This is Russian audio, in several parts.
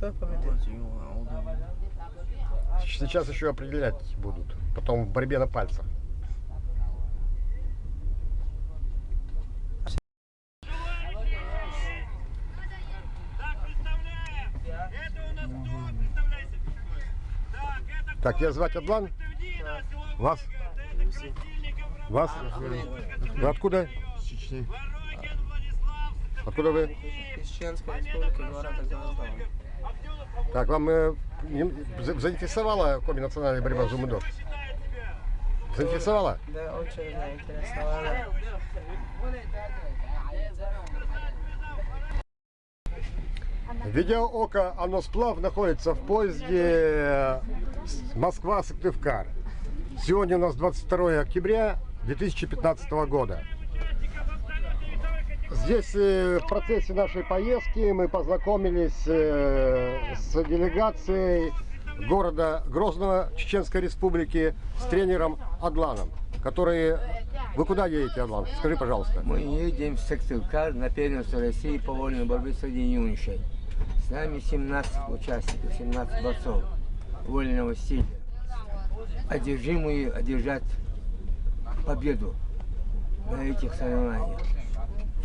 кто победит? Сейчас еще определять будут. Потом в борьбе на пальцах. Так, я звать Адлан. Вас? Вас? Вы откуда? С Чечни. Откуда вы? Из Чеченской республики, города Гвоздова. Так, вам заинтересовала комбинациональная борьба зумы-до? Заинтересовала? Да, очень заинтересовала. Видео Ока Аносплав находится в поезде Москва-Сыктывкар. Сегодня у нас 22 октября 2015 года. Здесь в процессе нашей поездки мы познакомились с делегацией города Грозного Чеченской Республики с тренером Адланом, который... Вы куда едете, Адлан? Скажи, пожалуйста. Мы едем в Сыктывкар на первенство России по вольной борьбе среди юношей. С нами 17 участников, 17 борцов вольного стиля. Одержимые одержать победу на этих соревнованиях.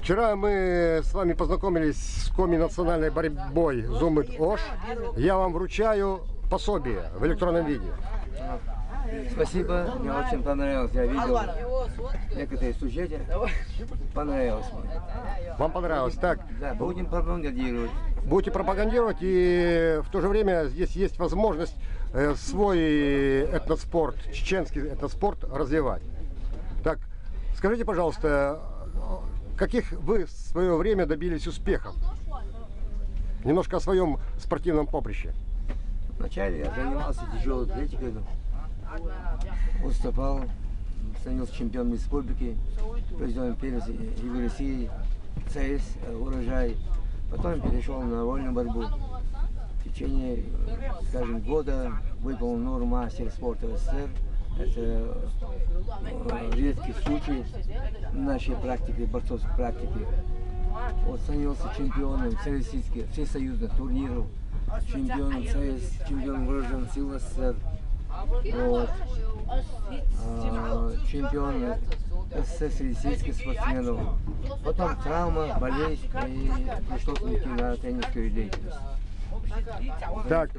Вчера мы с вами познакомились с комбинациональной борьбой Зумыт-Ош. Я вам вручаю пособие в электронном виде. Спасибо, мне очень понравилось. Я видел некоторые сюжеты. Понравилось мне. Вам понравилось? Так. Да, будем пропагандировать. Будете пропагандировать, и в то же время здесь есть возможность свой этноспорт, чеченский этноспорт развивать. Так, скажите, пожалуйста, каких вы в свое время добились успехов? Немножко о своем спортивном поприще. Вначале я занимался тяжелой атлетикой, выступал, становился чемпионом республики, президентом первенства Юга России, ЦС, урожай. Потом перешел на вольную борьбу. В течение, скажем, года выполнил норму мастера спорта СССР. Это редкий случай нашей практики, борцовской практики. Вот, становился чемпионом всесоюзных турниров, чемпионом ЦС, чемпионом вооруженных сил СССР. Вот. Чемпион СССР среди сельских спортсменов. Потом травма, болезнь, и пришлось уйти на тренерскую деятельность. Так,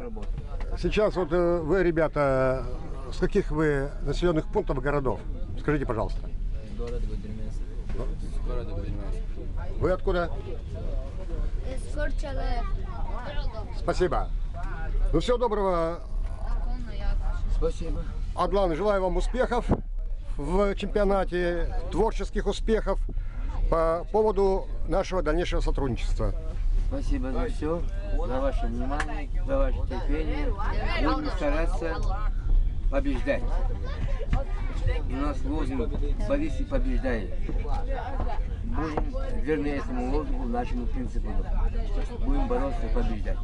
сейчас вот вы, ребята, с каких вы населенных пунктов городов? Скажите, пожалуйста. Город Гудермес. Город Гудермес. Вы откуда? Спасибо. Ну, всего доброго. Спасибо. Адлан, желаю вам успехов в чемпионате, творческих успехов по поводу нашего дальнейшего сотрудничества. Спасибо за все, за ваше внимание, за ваше терпение. Будем стараться побеждать. У нас лозунг «Борись и побеждай». Будем верны этому лозунгу, нашему принципу. Будем бороться и побеждать.